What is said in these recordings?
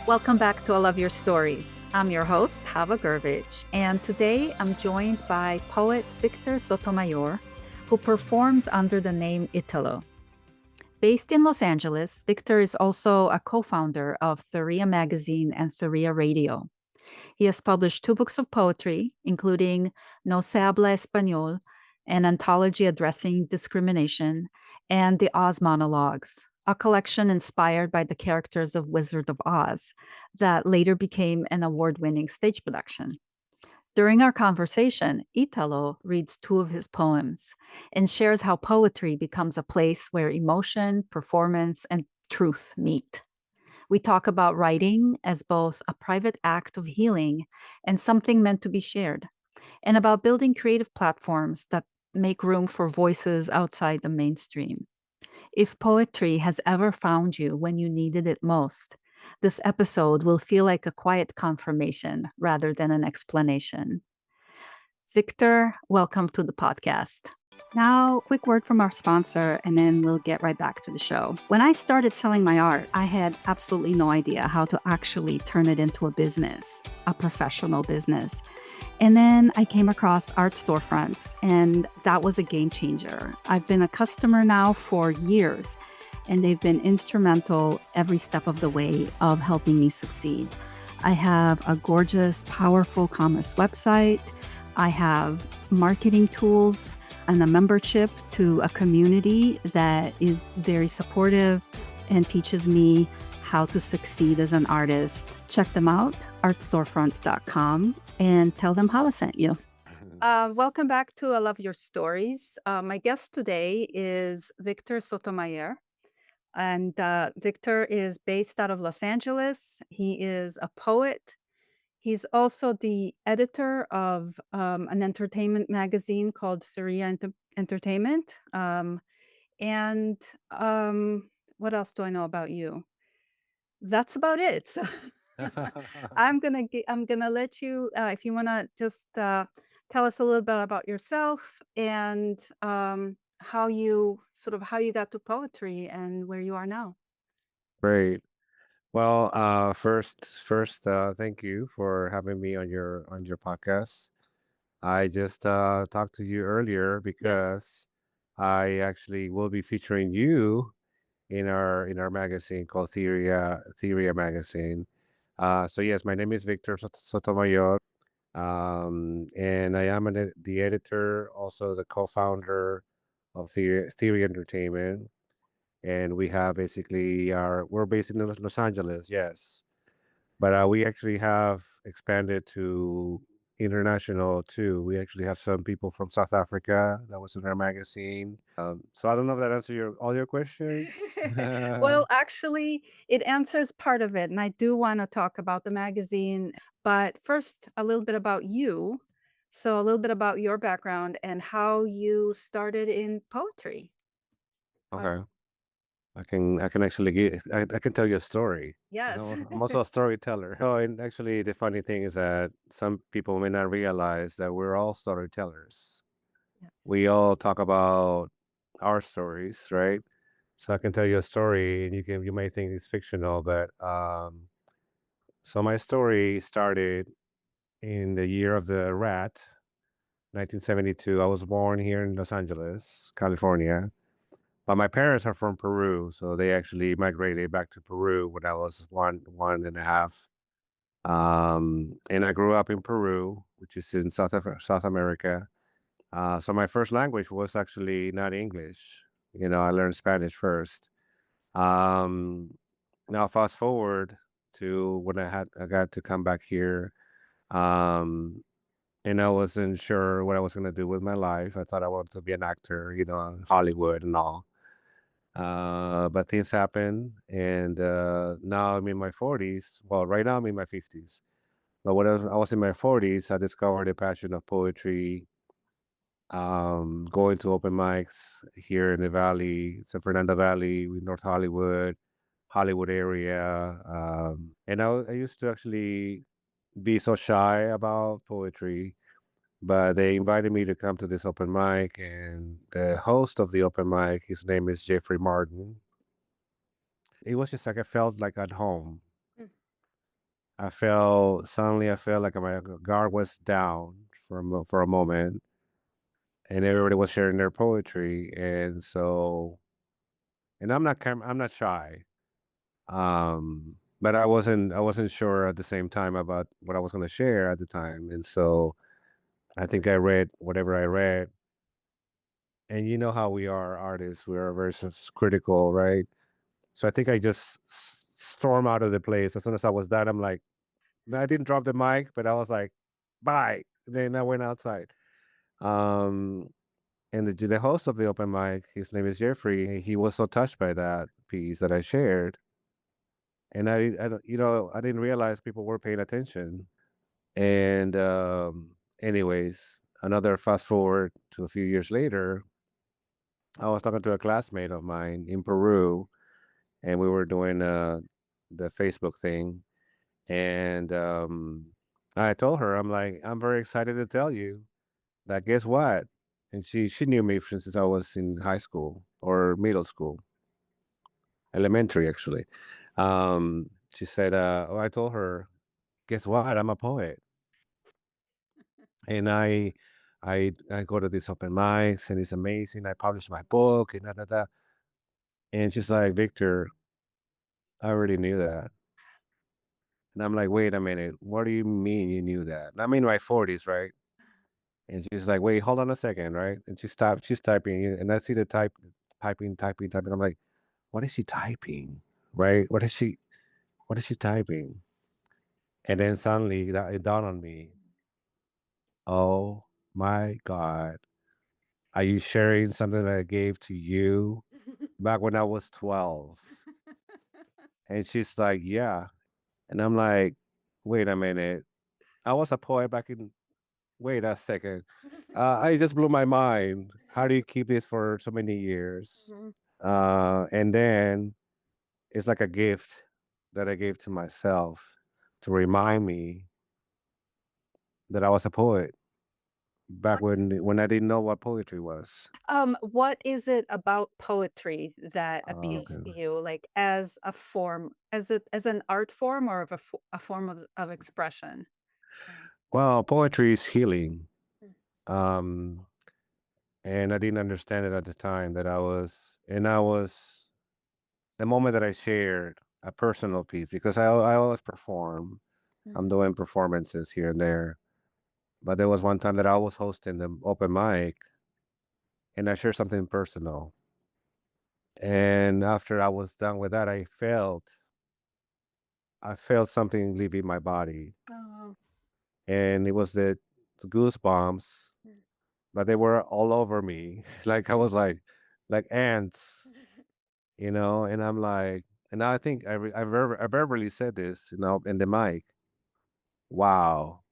Welcome back to I Love Your Stories. I'm your host, Hava and today I'm joined by poet Victor Sotomayor, who performs under the name Italo. Based in Los Angeles, Victor is also a co-founder of Theria magazine and Theria radio. He has published 2 books of poetry, including No Se Habla Español, an anthology addressing discrimination, and the Oz Monologues, a collection inspired by the characters of Wizard of Oz that later became an award-winning stage production. During our conversation, Italo reads 2 of his poems and shares how poetry becomes a place where emotion, performance, and truth meet. We talk about writing as both a private act of healing and something meant to be shared, and about building creative platforms that make room for voices outside the mainstream. If poetry has ever found you when you needed it most, this episode will feel like a quiet confirmation rather than an explanation. Victor, welcome to the podcast. Now, quick word from our sponsor, and then we'll get right back to the show. When I started selling my art, I had absolutely no idea how to actually turn it into a business, a professional business. And then I came across art storefronts, and that was a game changer. I've been a customer now for years, and they've been instrumental every step of the way of helping me succeed. I have a gorgeous, powerful commerce website. I have marketing tools and a membership to a community that is very supportive and teaches me how to succeed as an artist. Check them out, artstorefronts.com, and tell them Hala sent you. Welcome back to I Love Your Stories. My guest today is Victor Sotomayor. And Victor is based out of Los Angeles. He is a poet. He's also the editor of an entertainment magazine called Theria Entertainment. And what else do I know about you? That's about it. So I'm gonna let you if you wanna just tell us a little bit about yourself and how you got to poetry and where you are now. Great. Well, first, thank you for having me on your podcast. I just talked to you earlier Yes. because I actually will be featuring you in our magazine called Theria magazine. So yes, my name is Victor Sotomayor, and I am the editor, also the co-founder of Theory Entertainment, and we have basically we're based in Los Angeles, yes. But we actually have expanded to international too. We actually have some people from South Africa that was in our magazine. So I don't know if that answers all your questions. Well, actually, it answers part of it, and I do wanna talk about the magazine, but first, a little bit about you. So, a little bit about your background and how you started in poetry. Uh, Okay, I can actually I can tell you a story because yes. I'm also a storyteller. Oh, and actually, the funny thing is that some people may not realize that we're all storytellers. Yes. We all talk about our stories, right? So I can tell you a story, and you may think it's fictional, but so my story started in the year of the rat, 1972. I was born here in Los Angeles, California, but my parents are from Peru, so they actually migrated back to Peru when I was one and a half. And I grew up in Peru, which is in South America. So my first language was actually not English. I learned Spanish first. Um, Now fast forward to when I got to come back here, um, and I wasn't sure what I was gonna do with my life. I thought I wanted to be an actor, in Hollywood and all. But things happen, and now I'm in my 40s. Well, right now I'm in my 50s. But when I was in my 40s, I discovered a passion of poetry, going to open mics here in the Valley, San Fernando Valley, North Hollywood area. And I used to actually be so shy about poetry, but they invited me to come to this open mic, and the host of the open mic, his name is Jeffrey Martin. It was just like I felt like at home. Mm. I felt like my guard was down for a moment, and everybody was sharing their poetry, and I'm not shy, but I wasn't sure at the same time about what I was going to share at the time, and so I think I read whatever I read, and you know how we are artists, we are very critical, right? So I think I just storm out of the place as soon as I was done. I'm like, I didn't drop the mic, but I was like, bye. Then I went outside. Um, and the host of the open mic, his name is Jeffrey. He was so touched by that piece that I shared, and I didn't realize people were paying attention. And anyways, another fast forward to a few years later, I was talking to a classmate of mine in Peru, and we were doing the Facebook thing, and I told her, I'm like, I'm very excited to tell you that guess what? And she knew me since I was in high school or middle school, elementary actually. She said, "Oh, I told her, guess what? I'm a poet, and I go to these open mics, and it's amazing. I published my book, and da da da." And she's like, "Victor, I already knew that." And I'm like, "Wait a minute, what do you mean you knew that?" And I'm in my 40s, right? And she's like, "Wait, hold on a second, right?" And she stopped. She's typing, and I see the typing. I'm like, "What is she typing? Right? What is she typing?" And then suddenly that it dawned on me. Oh my God, are you sharing something that I gave to you back when I was 12? And she's like, "Yeah." And I'm like, "Wait a minute. I was a poet back in. Wait a second. I just blew my mind. How do you keep this for so many years?" Mhm. And then it's like a gift that I gave to myself to remind me that I was a poet back when I didn't know what poetry was. What is it about poetry that appeals Okay. to you, like as a form, as an art form or of a form of expression? Yeah. Well, poetry is healing. Mm, Um, and I didn't understand it at the time that I was the moment that I shared a personal piece because I always perform. mm, I'm doing performances here and there. But there was one time that I was hosting the open mic and I shared something personal. And after I was done with that, I felt something leaving my body. oh, And it was the goosebumps, mm. but they were all over me. Like I was like ants, and I'm like, and I think I verbally said this, in the mic. Wow,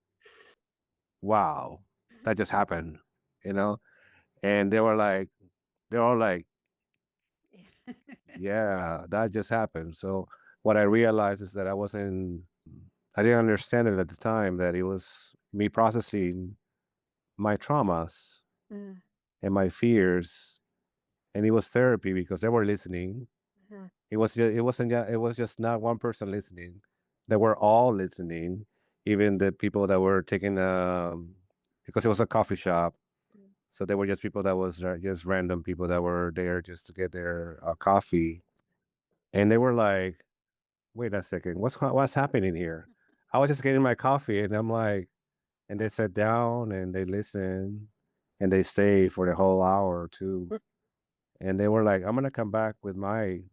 wow, that just happened, you know. And they're all like, yeah, that just happened. So what I realized is that I didn't understand it at the time that it was me processing my traumas Mm, and my fears, and it was therapy because they were listening. mhm, It was just not one person listening. They were all listening, even the people that were taking because it was a coffee shop. mm, So they were just people that was just random people that were there just to get their coffee, and they were like, "Wait a second, what's happening here?" I was just getting my coffee, and I'm like, and they sat down and they listened, and they stayed for the whole hour or two, mm. and they were like, "I'm gonna come back with my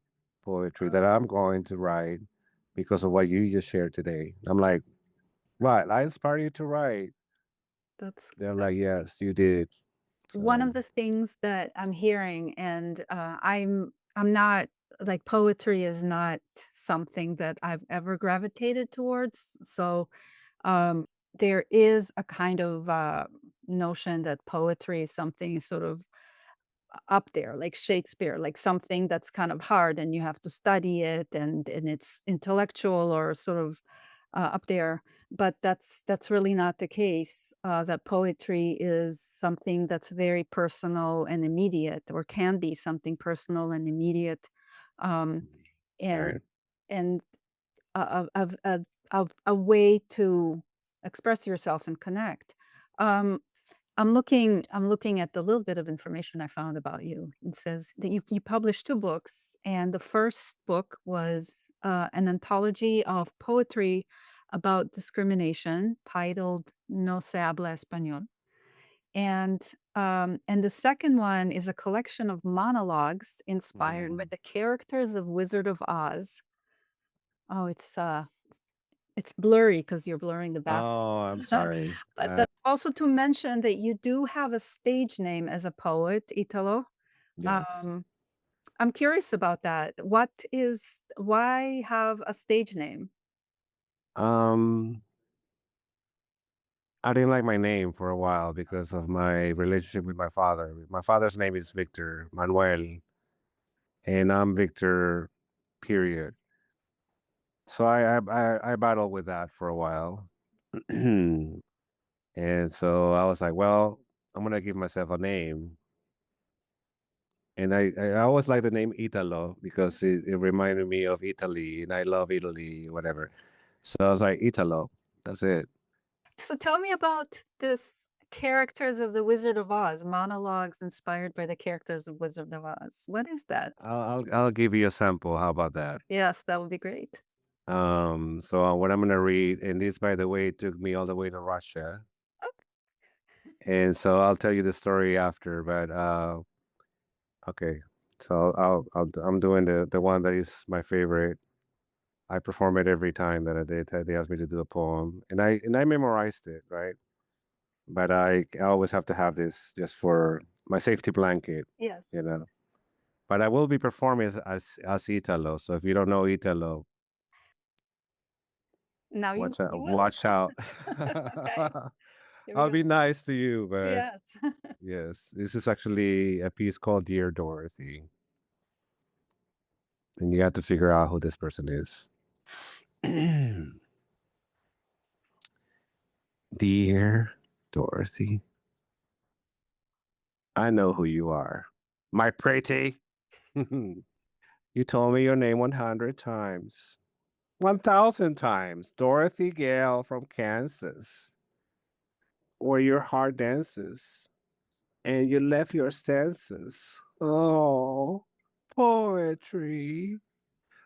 poetry that I'm going to write because of what you just shared today." I'm like, "What? I inspired you to write?" That's They're like, "Yes, you did." one of So the things that I'm hearing, and I'm not like poetry is not something that I've ever gravitated towards. So there is a kind of notion that poetry is something sort of up there, like Shakespeare, like something that's kind of hard and you have to study it and it's intellectual or sort of up there. But that's really not the case. That poetry is something that's very personal and immediate, or can be something personal and immediate. Um, and right. and a way to express yourself and connect. Um, I'm looking at the little bit of information I found about you. It says that you published 2 books, and the first book was, an anthology of poetry about discrimination titled No Se Habla Español. And the second one is a collection of monologues inspired by Mm. the characters of Wizard of Oz. Oh, it's blurry because 'cause you're blurring the back. Oh, I'm sorry. But that's also to mention that you do have a stage name as a poet, Italo. Yes. Um, I'm curious about that. Why have a stage name? Um, I didn't like my name for a while because of my relationship with my father. My father's name is Victor Manuel, and I'm Victor, period. So I battled with that for a while. And so I was like, well, I'm gonna give myself a name. And I always like the name Italo because it reminded me of Italy and I love Italy, whatever. So I was like, Italo. That's it. So tell me about this characters of the Wizard of Oz, monologues inspired by the characters of Wizard of Oz. What is that? I'll give you a sample. How about that? Yes, that would be great. So what I'm gonna read, and this, by the way, took me all the way to Russia, and so I'll tell you the story after. But okay, so I'm doing the one that is my favorite. I perform it every time that they ask me to do a poem, and I memorized it, right? But I always have to have this just for my safety blanket, Yes. you know. But I will be performing as Italo. So if you don't know Italo, Now watch out. you will. Watch out. Okay, here we I'll go. be nice to you, but Yes. yes, this is actually a piece called Dear Dorothy. And you have to figure out who this person is. Dear Dorothy, I know who you are. My pretty. You told me your name 100 times. 1,000 times. Dorothy Gale from Kansas, where your heart dances. And you left your stances. Oh, poetry.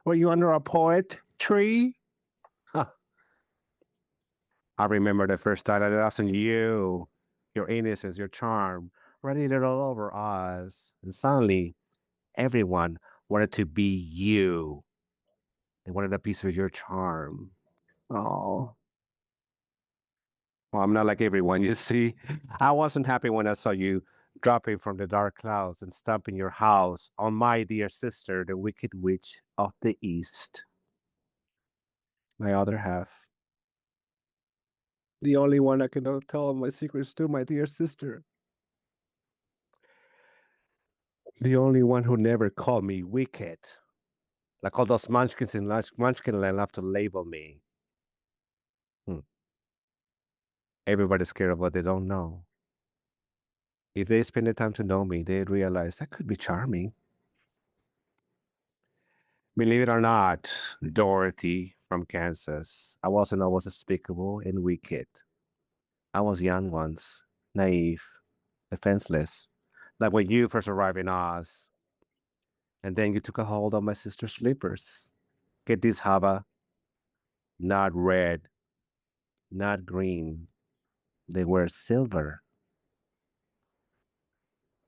Were you under a poet tree? Huh. I remember the first time I lost on you, your innocence, your charm, radiated all over us. And suddenly, everyone wanted to be you. They wanted a piece of your charm. Oh, well, I'm not like everyone, you see. I wasn't happy when I saw you dropping from the dark clouds and stomping your house on my dear sister, the wicked witch of the East, my other half. The only one I can tell my secrets to, my dear sister. The only one who never called me wicked. Like all those munchkins in Munchkinland love to label me. Hmm. Everybody's scared of what they don't know. If they spend the time to know me, they'd realize I could be charming. Believe it or not, Dorothy from Kansas, I wasn't always despicable and wicked. I was young once, naive, defenseless. Like when you first arrived in Oz, and then you took a hold of my sister's slippers. Get this, Hava, not red, not green. They were silver.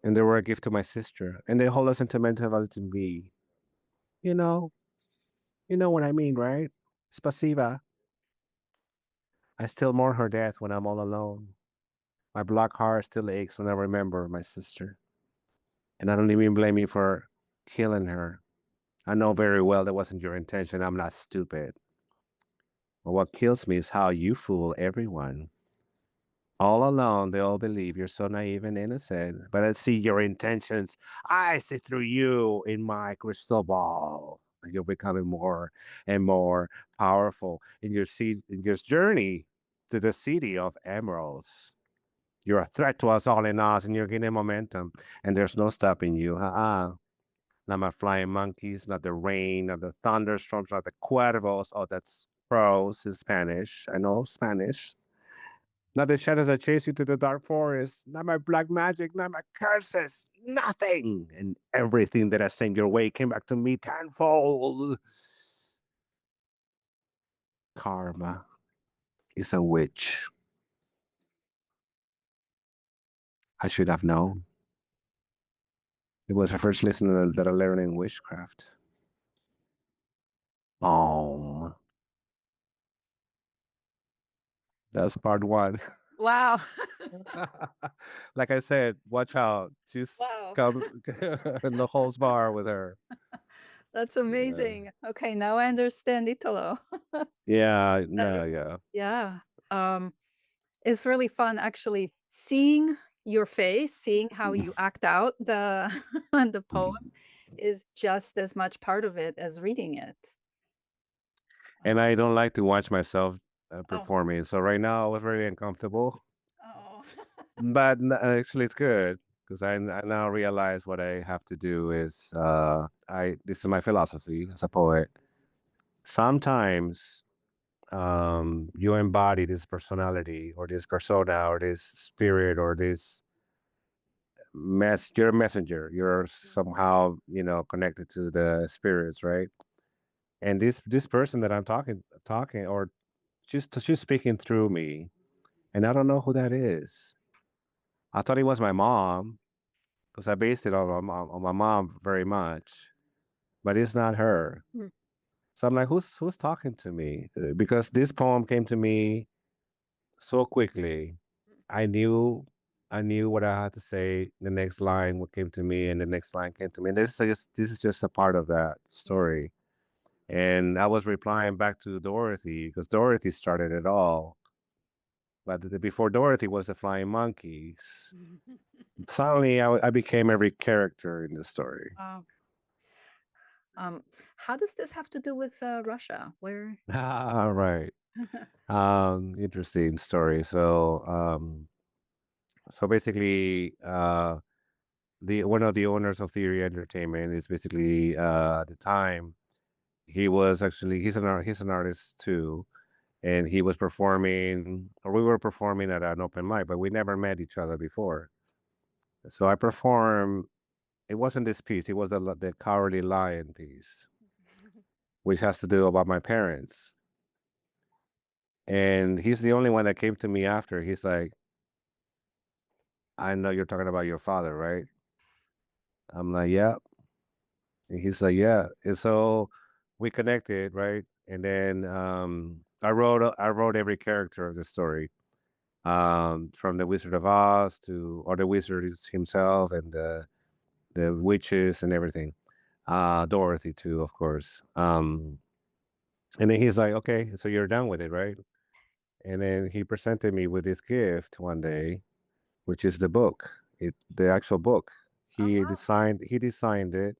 And they were a gift to my sister. And they hold a sentimental value to me. You know, you know what I mean, right? Spasiba. I still mourn her death when I'm all alone. My black heart still aches when I remember my sister. And I don't even blame you for killing her. I know very well that wasn't your intention. I'm not stupid. But what kills me is how you fool everyone. All alone, they all believe you're so naive and innocent. But I see your intentions. I see through you in my crystal ball. You're becoming more and more powerful in your journey to the city of emeralds. You're a threat to us all in Oz, and you're gaining momentum, and there's no stopping you. Not my flying monkeys, not the rain, not the thunderstorms, not the cuervos. Oh, that's prose in Spanish. I know Spanish. Not the shadows that chase you to the dark forest, not my black magic, not my curses, nothing. And everything that I sent your way came back to me tenfold. Karma is a witch. I should have known. It was the first lesson that I learned in witchcraft. Oh, that's part one. Wow. Like I said, watch out. Just Wow. come in the whole bar with her. That's Yeah. amazing. Okay, now I understand Italo Yeah. No, better. yeah. Yeah. It's really fun actually seeing your face, seeing how you act out the the poem is just as much part of it as reading it. And I don't like to watch myself Oh, performing. So right now I was very uncomfortable, oh. but actually it's good because I now realize what I have to do is I this is my philosophy as a poet. Sometimes you embody this personality or this persona or this spirit or this you're a messenger. You're somehow connected to the spirits, right? And this person that I'm talking or just she's speaking through me, and I don't know who that is. I thought it was my mom because I based it on my mom very much, but it's not her. Mm, So I'm like, who's talking to me? Because this poem came to me so quickly. I knew I knew what I had to say. The next line what came to me, and the next line came to me. And this is just a part of that story. And I was replying back to Dorothy because Dorothy started it all. But before Dorothy was the flying monkeys. mm. Suddenly, I became every character in the story. Wow. Um, how does this have to do with, Russia? Where Ah, right. Interesting story. So basically, the one of the owners of Theory Entertainment is basically at the time he's an artist too, and he was performing or we were performing at an open mic, but we never met each other before. So I performed. It wasn't this piece. It was the Cowardly Lion piece, which has to do about my parents. And he's the only one that came to me after. He's like, "I know you're talking about your father, right?" I'm like, "Yeah." And he's like, "Yeah." And so we connected, right? And then I wrote every character of the story, from the Wizard of Oz to or the wizard himself and the witches and everything. Dorothy too, of course. And then he's like, "Okay, so you're done with it, right?" And then he presented me with this gift one day, which is the book, the actual book. Oh, He wow. designed he designed it.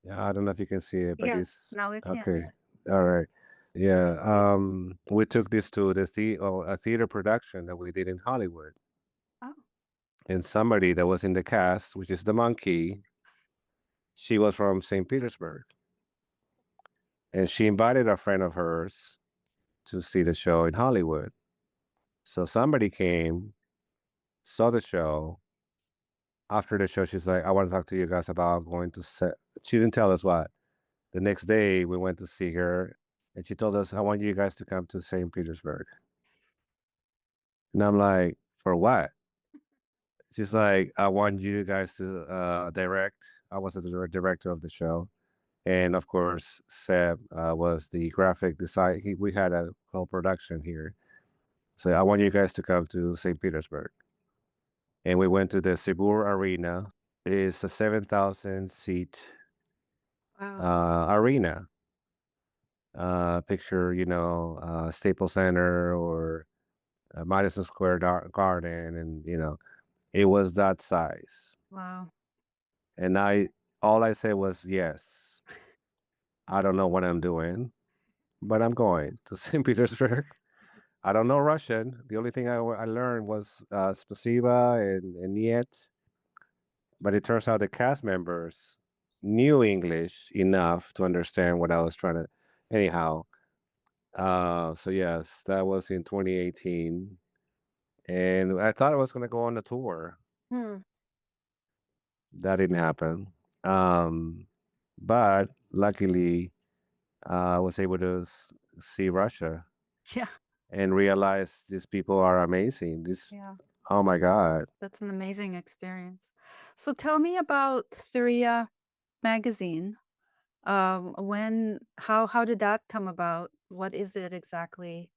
Yeah, I don't know if you can see it, but Yes, it's now we can. okay. All right. Yeah. We took this to a theater production that we did in Hollywood. Oh, And somebody that was in the cast, which is the monkey, she was from St. Petersburg. And she invited a friend of hers to see the show in Hollywood. So somebody came, saw the show. After the show, she's like, I want to talk to you guys about going to set. She didn't tell us what. The next day, we went to see her, and she told us, I want you guys to come to St. Petersburg. And I'm like, for what? She's like, I want you guys to direct. I was the director of the show. And of course, Seb was the graphic design. We had a whole production here. So I want you guys to come to St. Petersburg. And we went to the Sibur Arena. It's a 7,000 seat wow. arena. Picture, Staples Center or Madison Square Garden. And, it was that size. Wow. And all I said was, yes, I don't know what I'm doing, but I'm going to St. Petersburg. I don't know Russian. The only thing I learned was spasiba and niet. But it turns out the cast members knew English enough to understand what I was trying to. Anyhow, So yes, that was in 2018, and I thought I was gonna go on the tour. Hmm. That didn't happen. Um, but luckily, I was able to see Russia Yeah. and realize these people are amazing. This, Yeah. oh my God. That's an amazing experience. So tell me about Theria magazine. How did that come about? What is it exactly?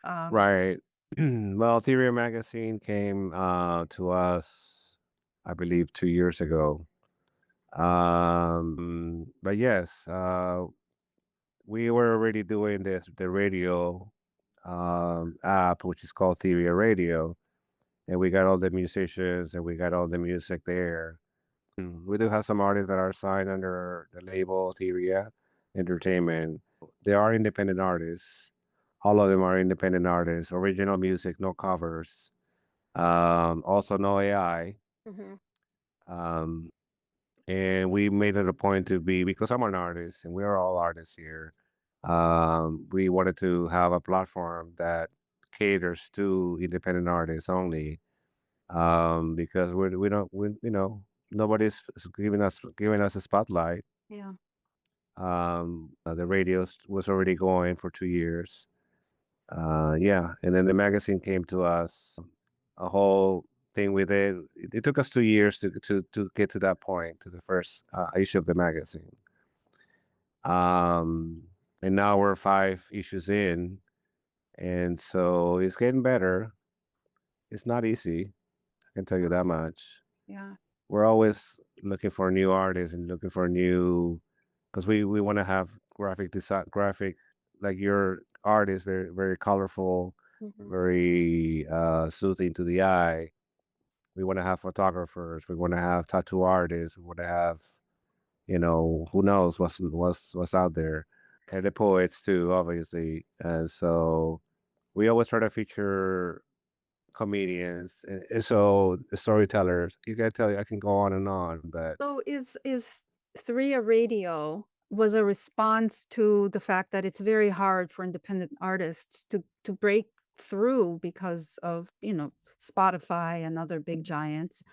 Um, Right. Well, Theria magazine came to us, I believe, 2 years ago. But yes, we were already doing the radio app, which is called Theria Radio, and we got all the musicians and we got all the music there. We do have some artists that are signed under the label Theria Entertainment. They are independent artists. All of them are independent artists. Original music, no covers. Also, no AI. mhm. Um, and we made it a point to be because I'm an artist and we're all artists here. We wanted to have a platform that caters to independent artists only. Because we don't we nobody's giving us a spotlight. Yeah. The radio was already going for 2 years. Yeah, and then the magazine came to us. A whole thing with it. It took us 2 years to get to that point, to the first issue of the magazine. Um, and now we're 5 issues in, and so it's getting better. It's not easy, I can tell you that much. Yeah. We're always looking for new artists and looking for new, because we want to have graphic design, graphic, like your art is very very colorful, Mhm. very soothing to the eye. We want to have photographers. We want to have tattoo artists. We want to have, who knows what's out there, and the poets too, obviously. And so we always try to feature comedians and so storytellers. You can tell you I can go on, but So is Threa Radio was a response to the fact that it's very hard for independent artists to break through because of, Spotify and other big giants.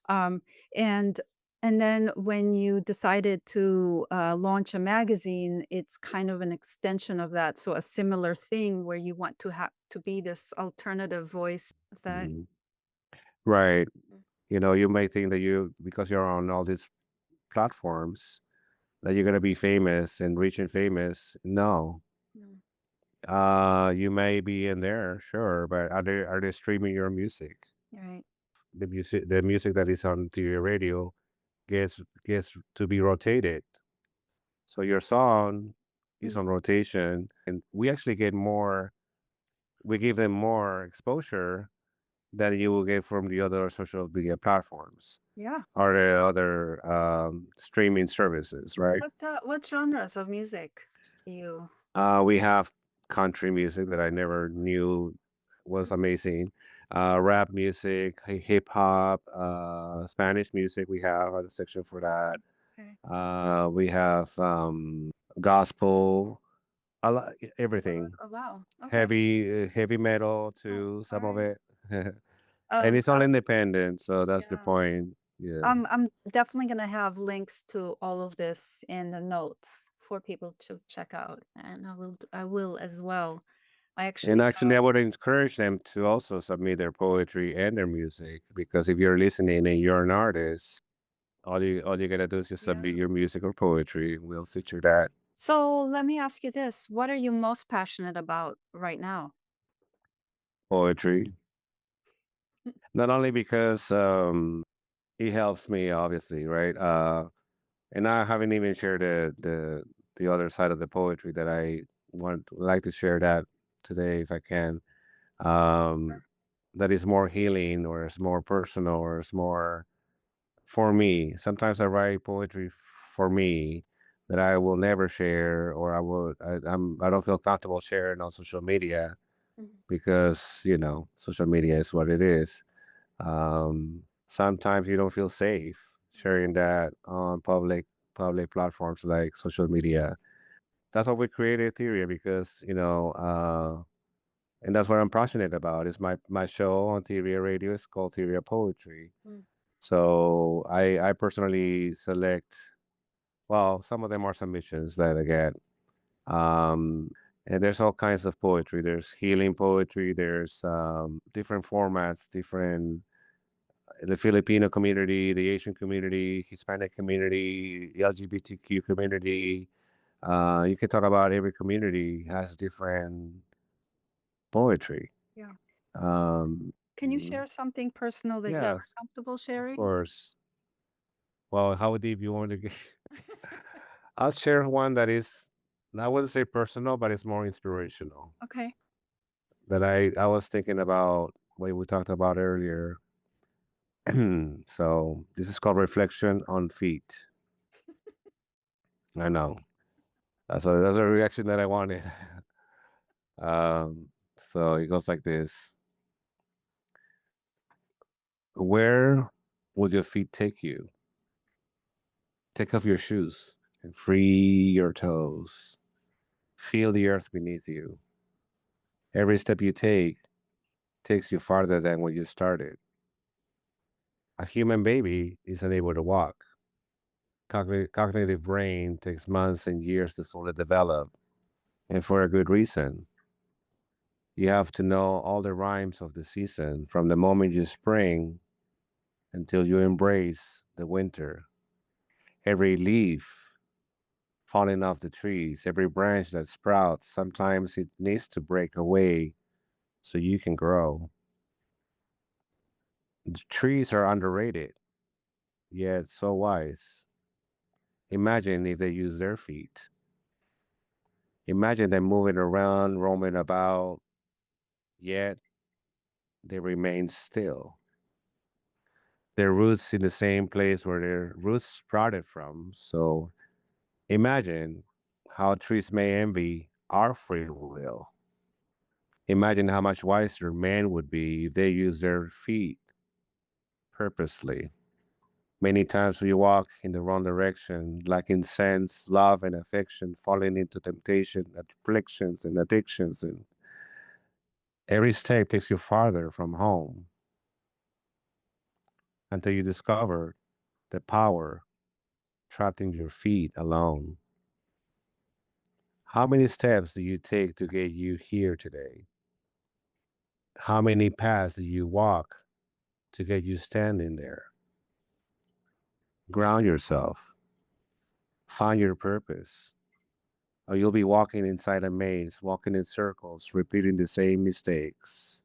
Um, and and then when you decided to launch a magazine, it's kind of an extension of that. So a similar thing where you want to have to be this alternative voice. Is that mhm. Right. mm, You may think that because you're on all these platforms, that you're gonna be famous and rich and famous. No. no, You may be in there, sure, but are they streaming your music? right? The music that is on to your radio gets to be rotated. So your song is Mm, on rotation, and we give them more exposure than you will get from the other social media platforms yeah. or the other streaming services, right? What genres of music you We have country music that I never knew was amazing. Rap music, hip hop, Spanish music. We have a section for that. okay. We have gospel, everything. Oh, wow. Okay. Heavy metal Oh, too. Some of alright. it, and Um, it's all uh, independent. So that's the yeah. point. Yeah, I'm definitely gonna have links to all of this in the notes for people to check out, and I will as well. I and actually, actually, I would encourage them to also submit their poetry and their music because if you're listening and you're an artist, all you gotta do is just yeah. submit your music or poetry. We'll feature that So let me ask you this: what are you most passionate about right now? poetry. Not only because it helps me, obviously, right? And I haven't even shared the other side of the poetry that I like to share that today, if I can. Um, that is more healing, or it's more personal, or it's more for me. Sometimes I write poetry for me that I will never share, or I don't feel comfortable sharing on social media Mhm. because social media is what it is. Sometimes you don't feel safe Yeah. sharing that on public platforms like social media. that's what we created Theria because and that's what I'm passionate about. Is my show on Theria Radio is called Theria Poetry. Mm. So I personally select. Well, some of them are submissions that I get. And there's all kinds of poetry. There's healing poetry. There's different formats, different the Filipino community, the Asian community, Hispanic community, the LGBTQ community. You can talk about every community has different poetry. Yeah. Um, Can you share something personal that you're yes, comfortable of sharing? course. Well, how deep you want to get? I'll share one that is, I wouldn't say personal, but it's more inspirational. Okay. That I was thinking about what we talked about earlier. So this is called Reflection on Feet. I know. That's a reaction that I wanted. So it goes like this. Where will your feet take you? Take off your shoes and free your toes. Feel the earth beneath you. Every step you take takes you farther than when you started. A human baby is unable to walk. Cognitive brain takes months and years to fully develop, and for a good reason. You have to know all the rhymes of the season from the moment you spring until you embrace the winter. Every leaf falling off the trees, every branch that sprouts, sometimes it needs to break away so you can grow. The trees are underrated, yet so wise. Imagine if they use their feet. Imagine them moving around, roaming about, yet they remain still. Their roots in the same place where their roots sprouted from. So imagine how trees may envy our free will. Imagine how much wiser man would be if they used their feet purposely. Many times we walk in the wrong direction, lacking sense, love, and affection, falling into temptation, afflictions, and addictions. And every step takes you farther from home until you discover the power trapped in your feet alone. How many steps do you take to get you here today? How many paths do you walk to get you standing there? Ground yourself, find your purpose, or you'll be walking inside a maze, walking in circles, repeating the same mistakes.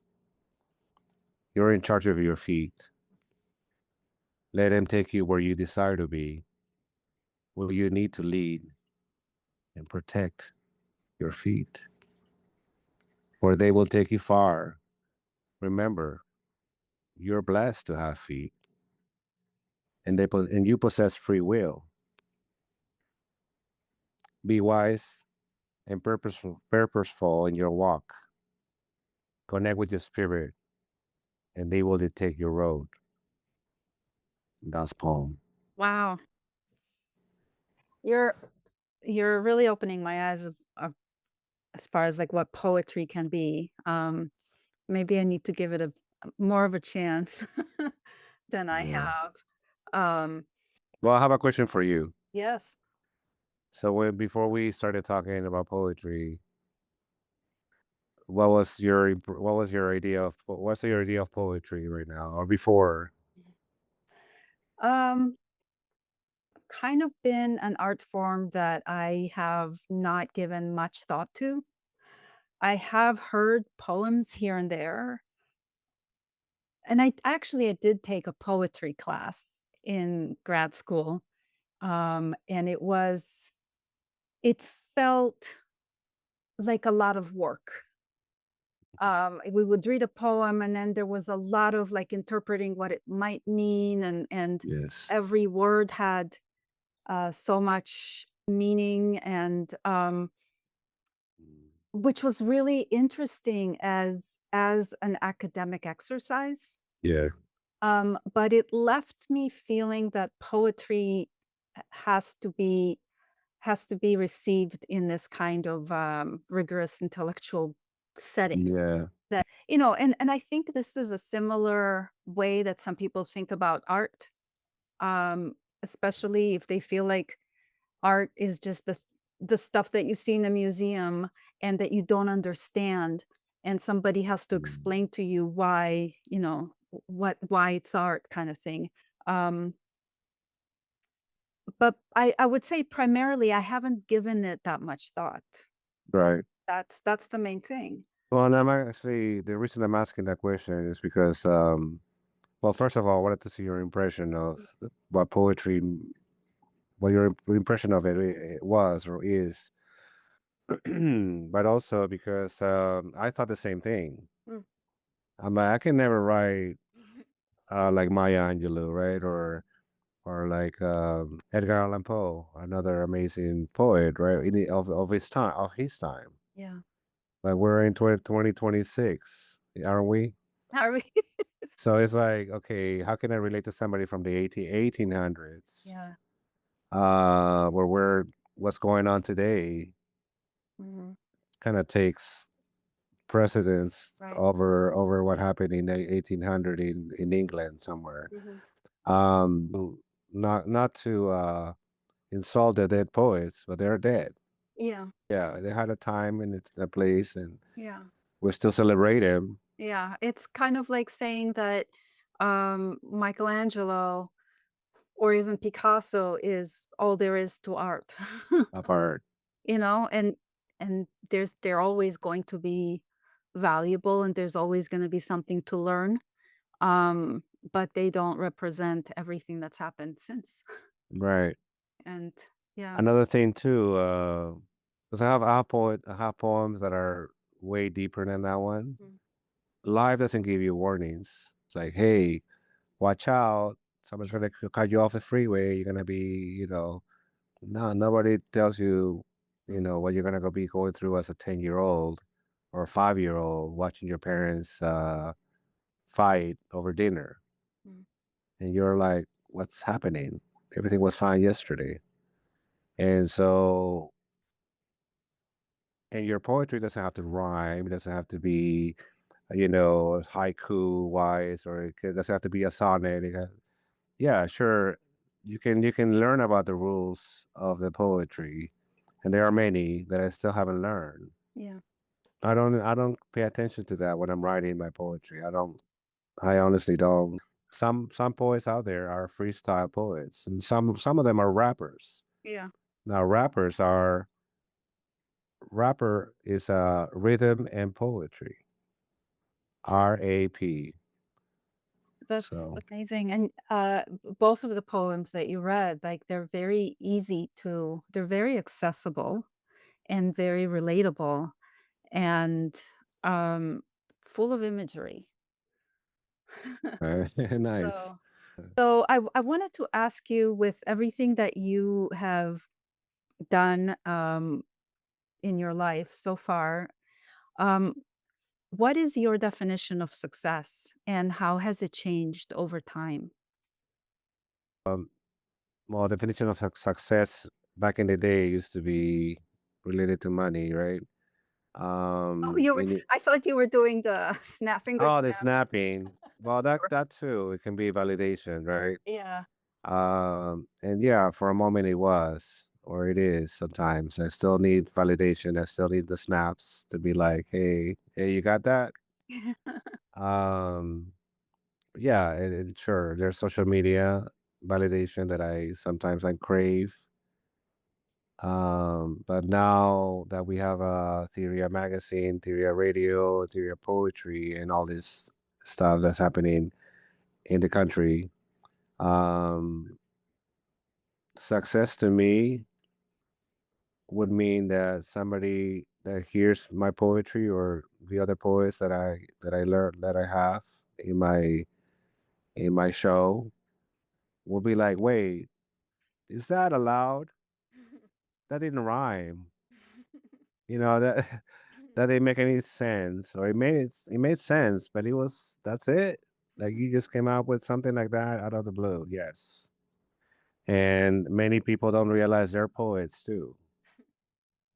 You're in charge of your feet. Let them take you where you desire to be, where you need to lead and protect your feet, where they will take you far. Remember, you're blessed to have feet, and and you possess free will. Be wise and purposeful in your walk. Connect with your spirit, and they will dictate your road. That's poem. Wow. You're you're really opening my eyes as far as like what poetry can be. Maybe I need to give it a more of a chance than I Yeah. have. Um, Well, I have a question for you. yes. So, before we started talking about poetry, what was your idea of what's your idea of poetry right now or before? Um, kind of been an art form that I have not given much thought to. I have heard poems here and there, and I did take a poetry class in grad school. And it felt like a lot of work. We would read a poem, and then there was a lot of like interpreting what it might mean, and Yes. every word had so much meaning, and Mm. which was really interesting as an academic exercise. Yeah. But it left me feeling that poetry has to be has to be received in this kind of rigorous intellectual setting. Yeah. That and I think this is a similar way that some people think about art, um, especially if they feel like art is just the stuff that you see in a museum and that you don't understand, and somebody has to Mm. explain to you why, why it's art kind of thing. Um, but I would say primarily I haven't given it that much thought. Right. That's the main thing. Well, and I'm actually the reason I'm asking that question is because, well, first of all, I wanted to see your impression of what poetry, what your impression of it was or is, but also because I thought the same thing. Mm. I'm like, I can never write like Maya Angelou, right, or like Edgar Allan Poe, another amazing poet, right, of his time. Yeah. Like we're in 2026, aren't we? Are we? So it's like, okay, how can I relate to somebody from the 1800s, Yeah. where what's going on today Mhm. kind of takes precedence Right. over what happened in the 1800 in England somewhere. Mhm. Not to insult the dead poets, but they're dead. Yeah. Yeah, they had a time and it's a place, and Yeah. we still celebrate them Yeah. It's kind of like saying that Michelangelo or even Picasso is all there is to art. apart. And they're always going to be valuable and there's always going to be something to learn. Um, but they don't represent everything that's happened since. Right. And yeah. Another thing too, because I have poems that are way deeper than that one. Mm. Life doesn't give you warnings. It's like, hey, watch out. Someone's gonna cut you off the freeway. You're gonna be, no, nobody tells you, what you're gonna go be going through as a 10-year-old or a 5-year-old watching your parents fight over dinner. Mm. And you're like, what's happening? Everything was fine yesterday. And so, and your poetry doesn't have to rhyme, it doesn't have to be, haiku wise, or doesn't have to be a sonnet. Yeah, sure. You can learn about the rules of the poetry, and there are many that I still haven't learned. Yeah. I don't pay attention to that when I'm writing my poetry. I don't. I honestly don't. Some poets out there are freestyle poets, and some of them are rappers. Yeah. Now, rapper is rhythm and poetry. RAP. That's So, amazing. And both of the poems that you read, like they're very accessible and very relatable and um, full of imagery. nice. So, so I wanted to ask you, with everything that you have done in your life so far, um, what is your definition of success and how has it changed over time? Um, well, definition of success back in the day used to be related to money, right? Oh, you were In it, I thought you were doing the finger oh, the snaps. snapping. Well, that too, it can be validation, right? Yeah. And yeah, for a moment it was, or it is sometimes. I still need validation. I still need the snaps to be like, hey, you got that? Um, yeah, and sure, there's social media validation that I crave. But now that we have a Theria magazine, Theria radio, Theria poetry, and all this stuff that's happening in the country, um, success to me would mean that somebody that hears my poetry or the other poets that I have in my show will be like, wait, is that allowed? That didn't rhyme. That that didn't make any sense, or it made sense, but that's it. Like you just came out with something like that out of the blue. Yes, And many people don't realize they're poets too.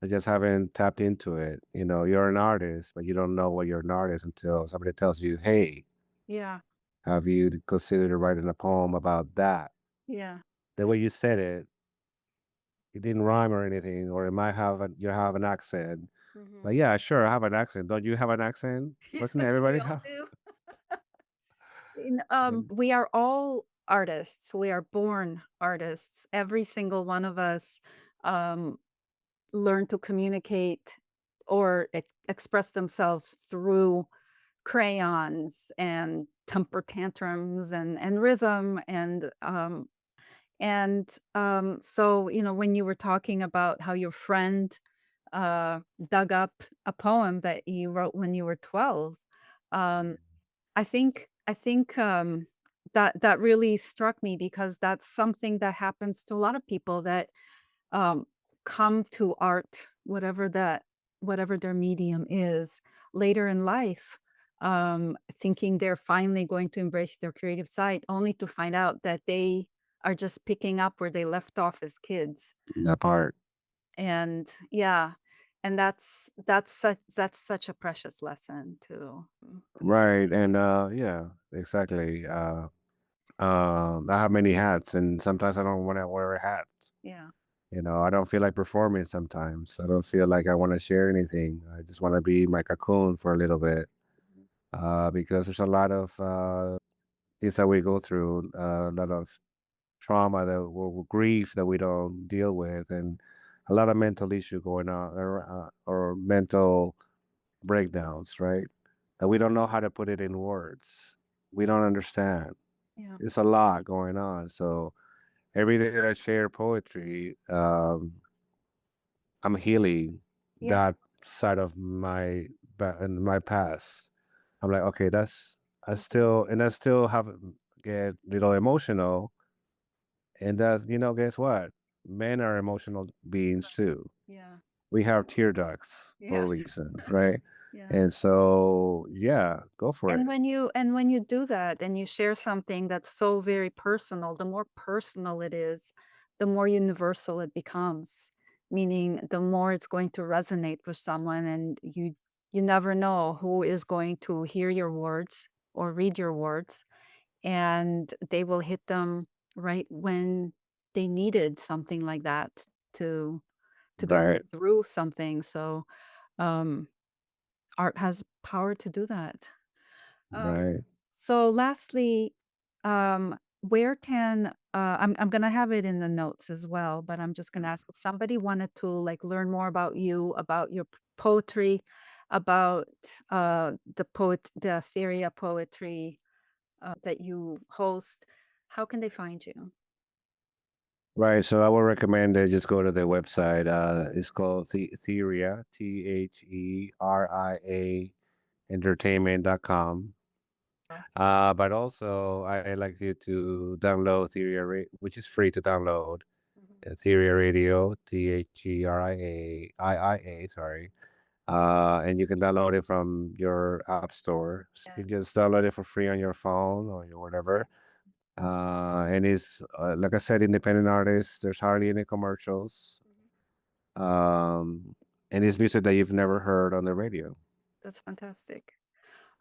They just haven't tapped into it. You know, you're an artist, but you don't know what you're an artist until somebody tells you, "Hey, Yeah. have you considered writing a poem about that?" Yeah. The way you said it didn't rhyme or anything, or it might have you have an accent. Hmm. Like, yeah, sure, I have an accent. Don't you have an accent? Doesn't Yes, we everybody all have? do. And We are all artists. We are born artists. Every single one of us um, learn to communicate or express themselves through crayons and temper tantrums and rhythm and so when you were talking about how your friend dug up a poem that you wrote when you were 12. um, I think that really struck me because that's something that happens to a lot of people that um, come to art, whatever their medium is, later in life, thinking they're finally going to embrace their creative side, only to find out that they are just picking up where they left off as kids. that part. And yeah, and that's such a precious lesson too. Right. And yeah, exactly. I have many hats and sometimes I don't want to wear a hat. Yeah. You know, I don't feel like performing sometimes. I don't feel like I want to share anything. I just want to be my cocoon for a little bit. Because there's a lot of things that we go through, a lot of trauma that or grief that we don't deal with, and a lot of mental issue going on, or mental breakdowns, right? That we don't know how to put it in words. We don't understand. Yeah. It's a lot going on. So every day that I share poetry, I'm healing Yeah. that side of my and my past. I'm like, okay, that's I still have get a little emotional, and that guess what? Men are emotional beings too. Yeah. We have tear ducts for a Yes. reason, right? Yeah. And so, yeah, go for And it. when you do that and you share something that's so very personal, the more personal it is, the more universal it becomes. Meaning the more it's going to resonate with someone, and you never know who is going to hear your words or read your words, and they will hit them right when they needed something like that to get them Right, through something. So um art has power to do that. right, So lastly, where can I'm gonna have it in the notes as well, but I'm just gonna ask if somebody wanted to like learn more about you, about your poetry, about the Theria poetry that you host. How can they find you? right. So I would recommend that just go to their website. It's called Theria, Theria entertainment.com. But also, I like you to download Theria, which is free to download. Mhm. Theria Radio, Theria, sorry. And you can download it from your app store. So Yeah. you just download it for free on your phone or your whatever. And it's like I said, independent artists. There's hardly any commercials. Mhm. Um, and it's music that you've never heard on the radio. That's fantastic.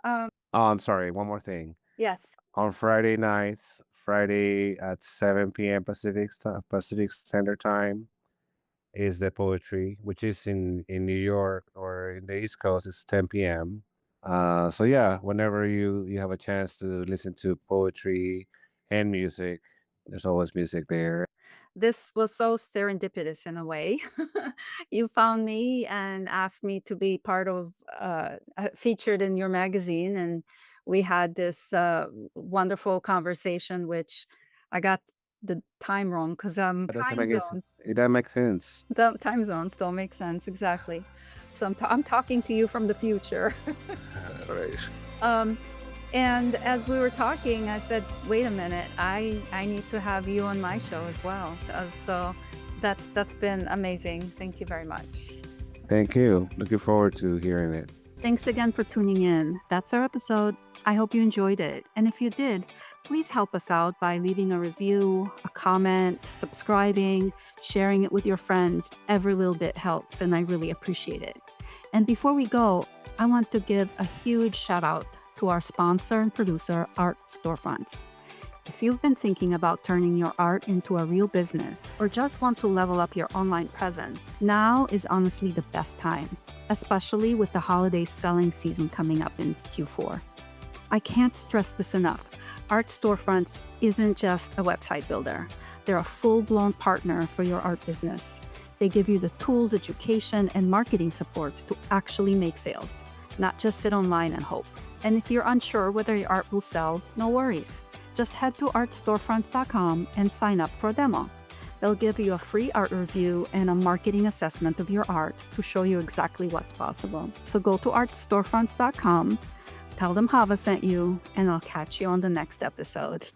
Um, Oh, I'm sorry. One more thing. yes. On Friday nights, Friday at 7 p.m. Pacific Standard Time is the poetry, which is in New York or in the East Coast, it's 10 p.m. So yeah, whenever you have a chance to listen to poetry and music, there's always music there. This was so serendipitous in a way. You found me and asked me to be part of featured in your magazine, and we had this wonderful conversation, which I got the time wrong because time zones. That makes sense. The time zones don't make sense exactly. So I'm talking to you from the future. Right. Um, and as we were talking, I said, "Wait a minute, I need to have you on my show as well." So that's been amazing. Thank you very much. Thank you. Looking forward to hearing it. Thanks again for tuning in. That's our episode. I hope you enjoyed it. And if you did, please help us out by leaving a review, a comment, subscribing, sharing it with your friends. Every little bit helps, and I really appreciate it. And before we go, I want to give a huge shout out to our sponsor and producer, Art Storefronts. If you've been thinking about turning your art into a real business or just want to level up your online presence, now is honestly the best time, especially with the holiday selling season coming up in Q4. I can't stress this enough. Art Storefronts isn't just a website builder. They're a full-blown partner for your art business. They give you the tools, education, and marketing support to actually make sales, not just sit online and hope. And if you're unsure whether your art will sell, no worries. Just head to artstorefronts.com and sign up for a demo. They'll give you a free art review and a marketing assessment of your art to show you exactly what's possible. So go to artstorefronts.com, tell them Hava sent you, and I'll catch you on the next episode.